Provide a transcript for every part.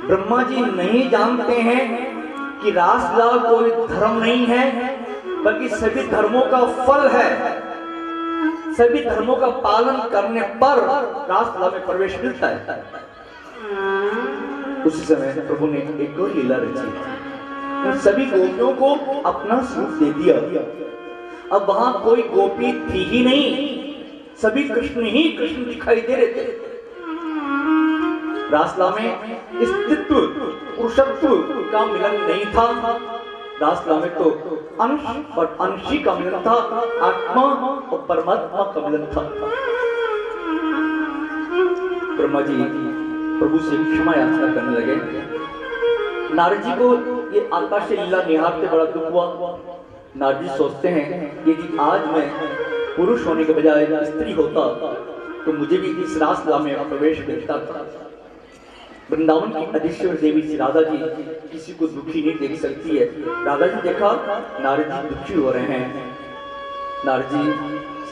ब्रह्मा जी नहीं जानते हैं कि रासलीला कोई धर्म नहीं है, बल्कि सभी धर्मों का फल है। सभी धर्मों का पालन करने पर रासलीला में प्रवेश मिलता है। उसी समय प्रभु ने एक और लीला रची, उन सभी गोपियों को अपना स्वरूप दे दिया। अब वहां कोई गोपी थी ही नहीं, सभी कृष्ण ही कृष्ण दिखाई दे रहे थे। रासलीला में स्थित्व पुरुषत्व का मिलन नहीं था। रासलीला में तो अंश और अंशी का मिलन था, आत्मा और परमात्मा का मिलन था। ब्रह्मा जी प्रभु से क्षमा याचना करने लगे। नारद जी को ये आकाश लीला निहारते बड़ा दुख हुआ। नारद जी सोचते हैं यदि आज मैं पुरुष होने के बजाय स्त्री होता तो मुझे भी इस रासलीला में प्रवेश मिलता था। वृंदावन की अधीश्वर देवी श्री राधा जी किसी को दुखी नहीं देख सकती है। राधा जी देखा नारद जी दुखी हो रहे हैं। नारद जी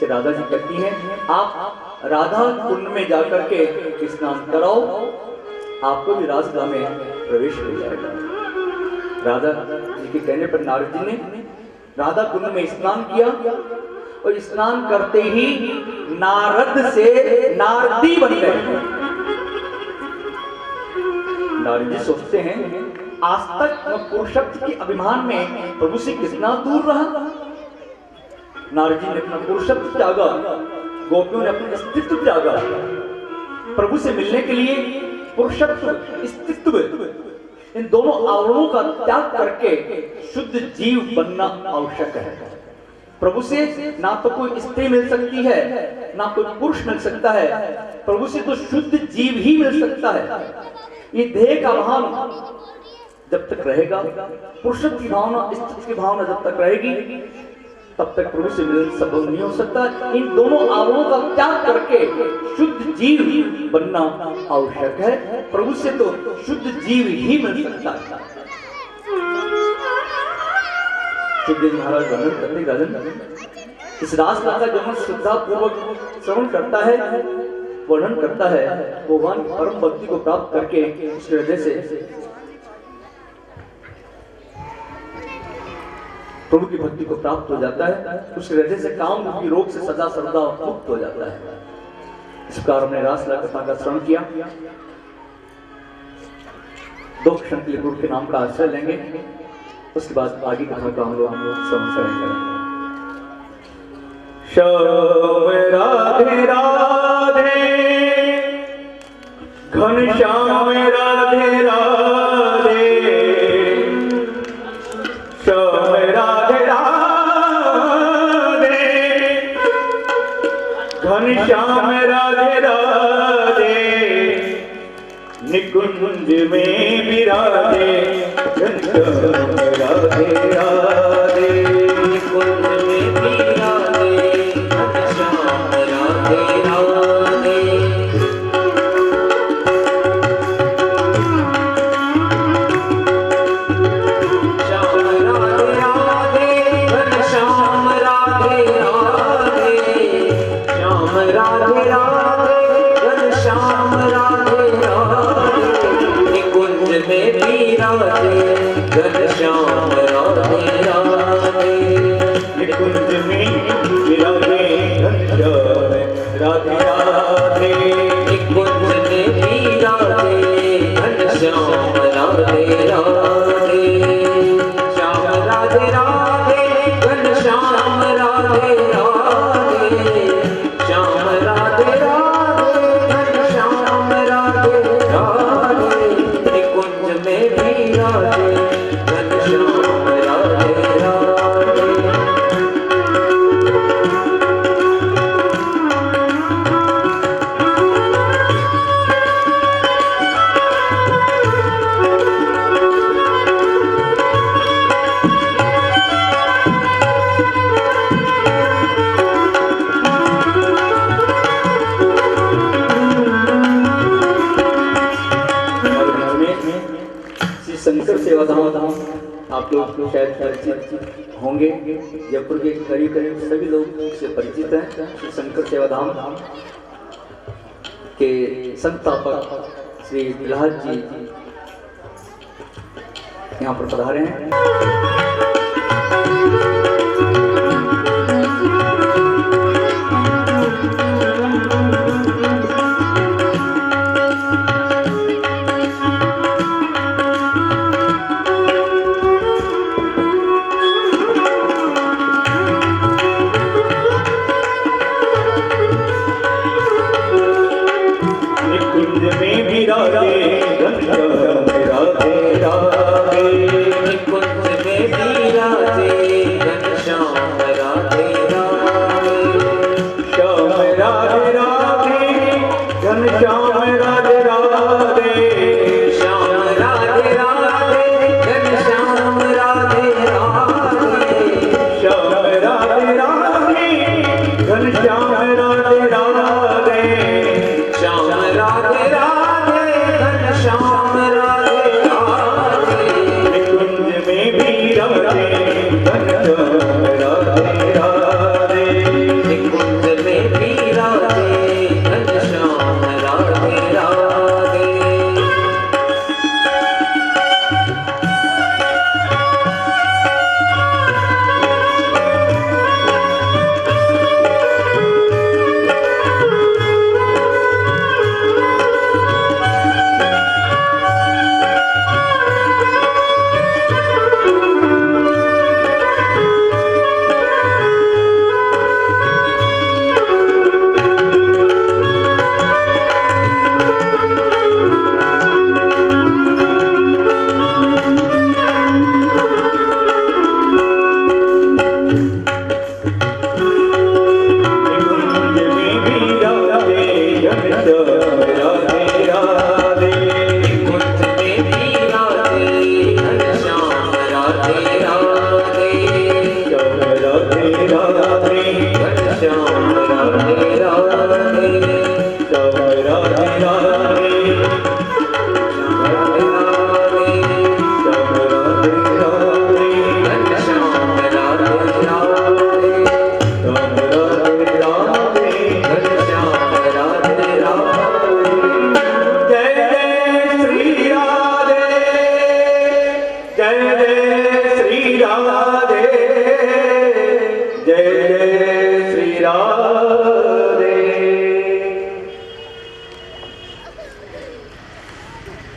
से राधा जी कहती हैं, आप राधा कुंड में जाकर के स्नान कराओ, आपको भी रासलीला में प्रवेश मिल जाएगा। राधा जी के कहने पर नारद जी ने राधा कुंड में स्नान किया और स्नान करते ही नारद से नारदी बन गए। नारद जी सोचते हैं आज तक पुरुषत्व के अभिमान में प्रभु से कितना दूर रहा। नारद जी ने अपना पुरुषत्व त्यागा, गोपियों ने अपना अस्तित्व त्यागा। प्रभु से मिलने के लिए पुरुषत्व अस्तित्व इन दोनों आवरणों का त्याग करके शुद्ध जीव बनना आवश्यक है। प्रभु से ना तो कोई स्त्री मिल सकती है, ना कोई पुरुष मिल सकता है। प्रभु से तो शुद्ध जीव ही मिल सकता है। ये देह का भाव जब तक रहेगा, पुरुषत्व की भावना, स्त्री की भावना जब तक रहेगी, तब तक प्रभु से मिलन संभव नहीं हो सकता। इन दोनों आवरणों का त्याग करके शुद्ध जीव बनना आवश्यक है। प्रभु से तो शुद्ध जीव ही मिल सकता है। सुखदेव महाराज वर्णन करते राजन, इस रासलीला का जो मन श्रद्धा पूर्वक श्रवण करता है, वर्णन करता है, भगवान की परम भक्ति को प्राप्त करके उस हृदय से प्रभु की भक्ति को प्राप्त हो जाता है। उस हृदय से काम रूपी रोग से सदा सर्वदा मुक्त हो जाता है। इस प्रकार हमने रासलीला कथा का श्रवण किया। दो क्षण के लिए गुरु के नाम का आश्रय लेंगे, उसके बाद आगे कथा का हम लोग श्रवण करेंगे। श्याम राधे राधे, घनश्याम राधे राधे, श्याम राधे राधे, घनश्याम राधे राधे, निकुंज में विराजे घनश्याम राधे राधे, निकुंज में विराजे घनश्याम राधे राधे। आप लोग शायद परिचित होंगे, जयपुर के करीब करीब सभी लोग से परिचित हैं। शंकर सेवा धाम के संस्थापक श्री प्रहलाद जी यहाँ पर पधारे हैं।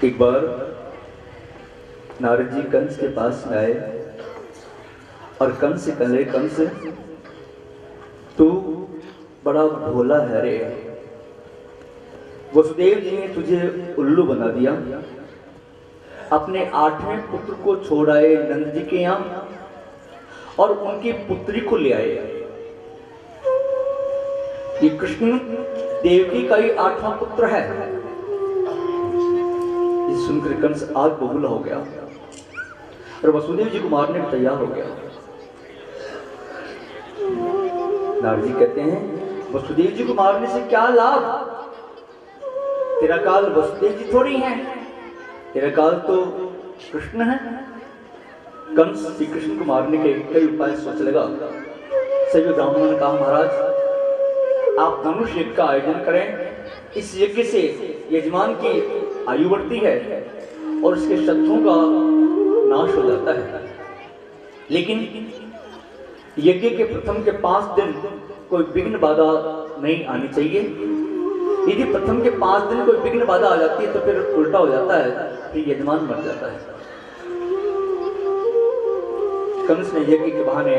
एक बार नारद जी कंस के पास आए और कंस से कहे, कंस तू बड़ा भोला है रे, वसुदेव जी ने तुझे उल्लू बना दिया, अपने 8वें पुत्र को छोड़ आए नंद जी के यहाँ और उनकी पुत्री को ले आए। ये कृष्ण देवकी का ही 8वां पुत्र है। ये सुनकर कंस आग बबूला हो गया और वसुदेव जी को मारने को तैयार हो गया। नारद जी कहते हैं वसुदेव जी को मारने से क्या लाभ, तेरा काल वसुदेव जी थोड़ी है, तेरा काल तो कृष्ण है। कंस श्री कृष्ण को मारने के कई उपाय सोच लगा। सभी ब्राह्मणों ने कहा महाराज आप धनुष यज्ञ का आयोजन करें, इस यज्ञ से यजमान की आयु बढ़ती है और उसके शत्रुओं का नाश हो जाता है। लेकिन यज्ञ के प्रथम के 5 दिन कोई विघ्न बाधा नहीं आनी चाहिए। यदि प्रथम के 5 दिन कोई विघ्न बाधा आ जाती है तो फिर उल्टा हो जाता है, फिर यजमान मर जाता है। कंस ने यज्ञ के बहाने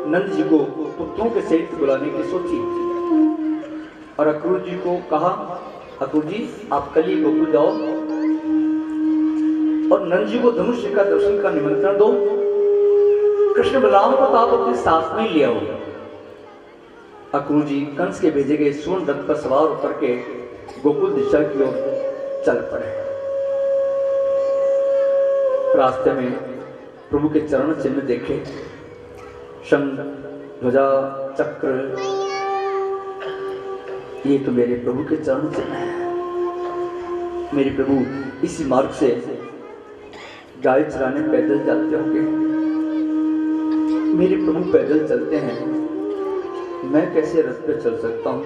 नंद जी को पुत्रों के सहित बुलाने की सोची और अक्रूर जी को कहा अक्रूर जी आप कल ही गोकुल जाओ और नंद जी को धनुष का दर्शन का निमंत्रण दो। कृष्ण बलराम को तो आप अपने साथ में ले आओ। अक्रूर जी कंस के भेजे गए स्वर्ण रथ पर सवार होकर के गोकुल दिशा की ओर चल पड़े। रास्ते में प्रभु के चरण चिन्ह देखे, शंख ध्वजा चक्र, ये तो मेरे प्रभु के चरण चिन्ह है। मेरे प्रभु इसी मार्ग से गाय चराने पैदल जाते होंगे, मेरे प्रभु पैदल चलते हैं, मैं कैसे रथ पे चल सकता हूँ।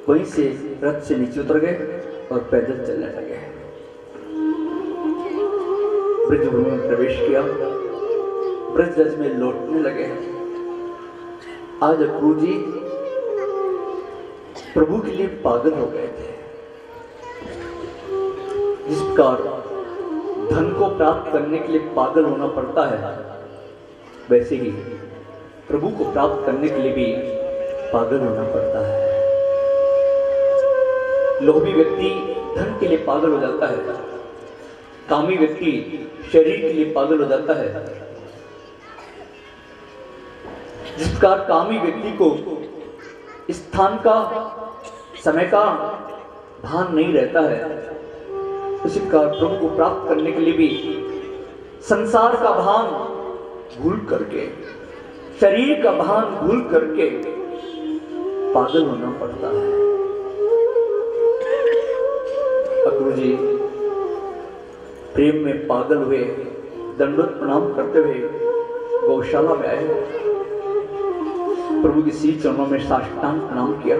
वहीं से रथ से नीचे उतर गए और पैदल चलने लगे। ब्रजभूमि में प्रवेश किया, ब्रजरज में लौटने लगे। आज अक्रूर जी प्रभु के लिए पागल हो गए थे। जिस प्रकार धन को प्राप्त करने के लिए पागल होना पड़ता है, वैसे ही प्रभु को प्राप्त करने के लिए भी पागल होना पड़ता है। लोभी व्यक्ति धन के लिए पागल हो जाता है, कामी व्यक्ति शरीर के लिए पागल हो जाता है। जिस प्रकार कामी व्यक्ति को स्थान का, समय का भान नहीं रहता है, उसी प्रकार प्रभु को प्राप्त करने के लिए भी संसार का भान भूल करके, शरीर का भान भूल करके पागल होना पड़ता है। अक्रूर जी प्रेम में पागल हुए, दंडवत प्रणाम करते हुए गौशाला में आए, प्रभु के श्री चरणों में साष्टांग प्रणाम किया।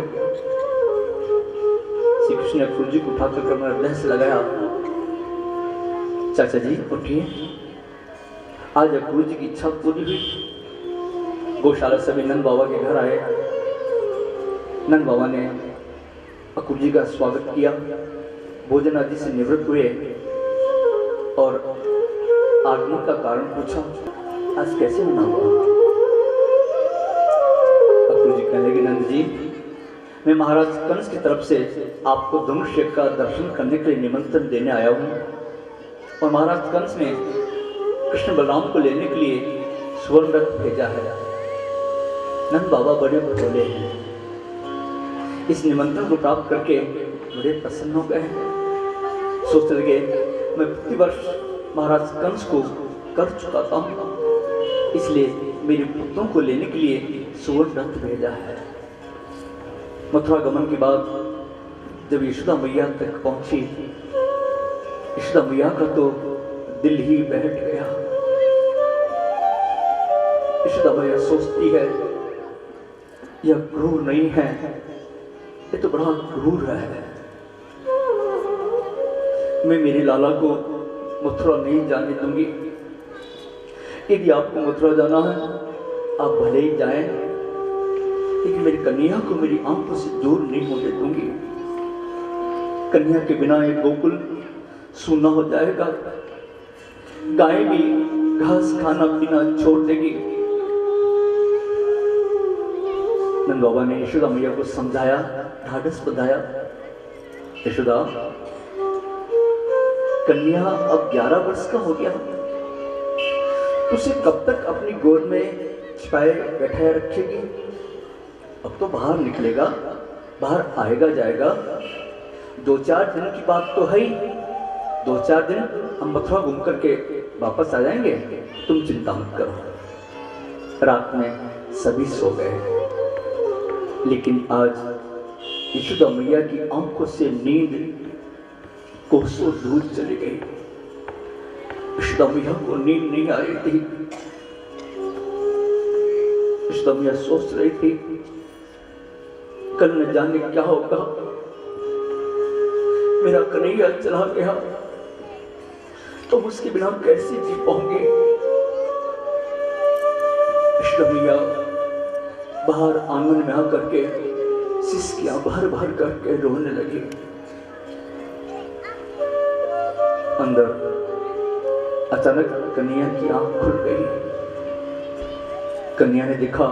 श्री कृष्ण ने अक्रूर जी को उठाकर अपने हृदय से लगाया। चाचा जी उठिए, आज अक्रूर जी की इच्छा पूरी हुई। गौशाला से भी नंद बाबा के घर आए। नंद बाबा ने अक्रूर जी का स्वागत किया, भोजन आदि से निवृत्त हुए और आगमन का कारण पूछा, आज कैसे मना हुआ? अक्रूर जी कहने लगे, नंद जी मैं महाराज कंस की तरफ से आपको धनुष्य का दर्शन करने के लिए निमंत्रण देने आया हूँ, और महाराज कंस ने कृष्ण बलराम को लेने के लिए स्वर्ण रथ भेजा है। नंद बाबा बड़े भोले हैं, इस निमंत्रण को प्राप्त करके बड़े प्रसन्न हो गए। सोचने लगे, मैं प्रतिवर्ष महाराज कंस को कर चुका हूँ, इसलिए मेरे पुत्रों को लेने के लिए स्वर्ण रथ भेजा है। मथुरा गमन के बाद जब यशोदा मैया तक पहुंची, यशोदा मैया का तो दिल ही बैठ गया। यशोदा मैया सोचती है, यह क्रूर नहीं है, ये तो बड़ा क्रूर है। मैं मेरे लाला को मथुरा नहीं जाने दूंगी। यदि आपको मथुरा जाना है आप भले ही जाएं, लेकिन मेरी कन्या को मेरी आंखों से दूर नहीं होने दूंगी। कन्या के बिना एक गोकुल सूना हो जाएगा, गाय भी घास खाना पीना छोड़ देगी। नंद बाबा ने यशोदा मैया को समझाया, ढाढ़स बंधाया। यशोदा, कन्या अब 11 वर्ष का हो गया, उसे कब तक अपनी गोद में छिपाए बैठाए रखेगी? अब तो बाहर निकलेगा, बाहर आएगा जाएगा। 2-4 दिन की बात तो है ही, 2-4 दिन हम मथुरा घूम करके वापस आ जाएंगे, तुम चिंता मत करो। रात में सभी सो गए, लेकिन आज यशोदा मैया की आंखों से नींद कोसों दूर चली गई। यशोदा मैया को नींद नहीं आ रही थी। यशोदा मैया सोच रही थी, कल न जाने क्या होगा, मेरा कन्हैया चला गया तो उसके बिना कैसे जी पाऊंगी। यशोदा मैया बाहर आंगन में आकर के सिसकियां भर भर करके रोने लगी। अंदर अचानक कन्या की आंख खुल गई। कन्या ने देखा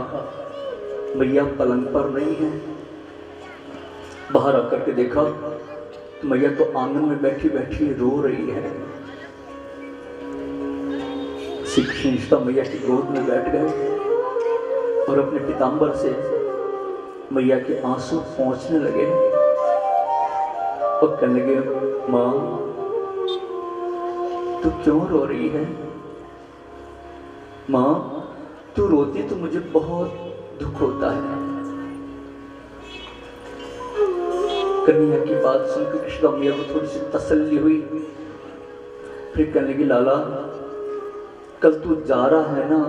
मैया पलंग पर नहीं है। बाहर आकर के देखा तो मैया तो आंगन में बैठी बैठी रो रही है। श्री कृष्ण मैया की गोद में बैठ गए और अपने पीतांबर से मैया के आंसू पोंछने लगे और कहने लगे, माँ तू क्यों रो रही है? माँ तू रोती तो मुझे बहुत दुख होता है। कन्या की बात सुनकर कृष्ण मैया को थोड़ी सी तसल्ली हुई। फिर कहने लगी, लाला कल तू जा रहा है ना,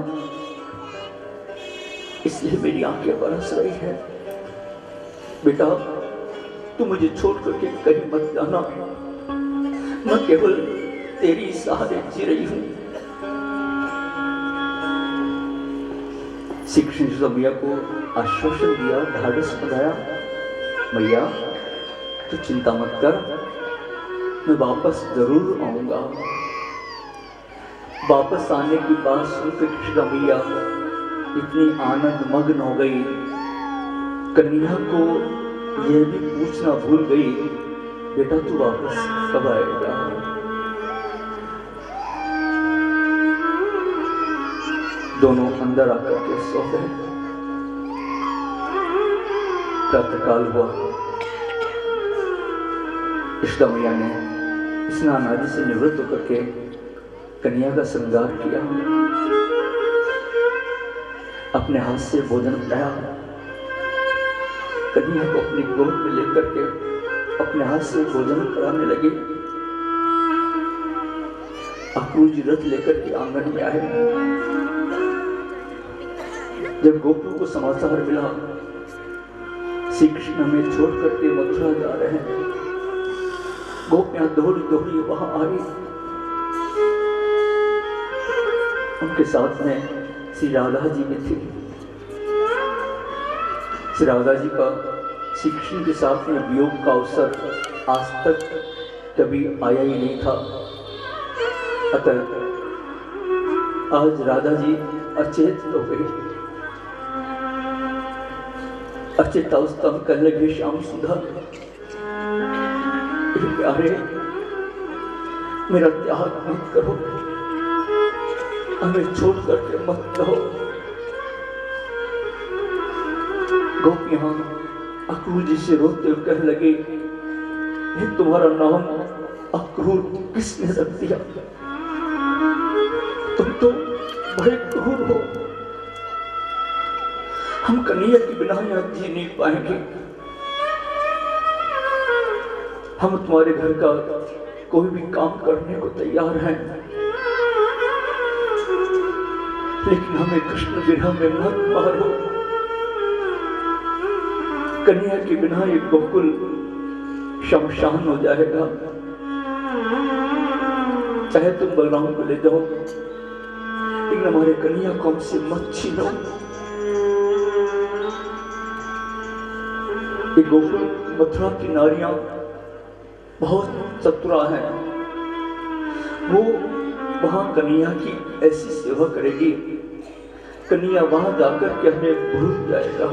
इसलिए मेरी आंखें बरस रही है। बेटा तू मुझे छोड़ करके कहीं मत जाना, मैं केवल तेरी सहारे जी रही हूं। श्री कृष्ण मैया को आश्वासन दिया, ढाढ़स बंधाया, मैया तू चिंता मत कर, मैं वापस जरूर आऊंगा। वापस आने की बात सुनकर कृष्ण मैया इतनी आनंद मग्न हो गई, कन्या को यह भी पूछना भूल गई, बेटा तू वापस कब आएगा। दोनों अंदर आकर के सो गए। प्रातःकाल हुआ, कृष्ण मैया ने स्नान आदि से निवृत्त होकर के कन्या का श्रृंगार किया, अपने हाथ से भोजन बनाया, कन्या को अपनी गोद में लेकर के अपने हाथ से भोजन कराने लगी। अक्रूर रथ लेकर के आंगन में आए। जब गोपियों को समाचार मिला श्री कृष्ण हमें छोड़ करके मथुरा जा रहे हैं, गोपियां दौड़ी दौड़ी वहां आई। उनके साथ में श्री राधा जी भी थी। श्री राधा जी का श्री कृष्ण के साथ में वियोग का अवसर आज तक कभी आया ही नहीं था। अतः आज राधा जी अचेत हो गई। अचेत अवस्था में कहने लगे, श्याम सुधा प्यारे मेरा त्याग मत करो, हमें छोड़ करके मत रहो। गोपियां अक्रूर जी से रोते हुए कहने लगे, ये तुम्हारा नाम अक्रूर किसने रख दिया? तुम तो बड़े क्रूर हो, हम कन्हैया के बिना यहाँ जी नहीं पाएंगे। हम तुम्हारे घर का कोई भी काम करने को तैयार हैं, लेकिन हमें कृष्ण विरह में मत मारो। कन्हैया के बिना ये गोकुल शमशान हो जाएगा। चाहे तुम बलराम को ले जाओ, लेकिन हमारे कन्हैया को हमसे मत छीनो। ये गोकुल मथुरा की नारियां बहुत चतुरा हैं, वो वहां कन्हैया की ऐसी सेवा करेगी, कन्हैया वहां जाकर के हमें भूल जाएगा।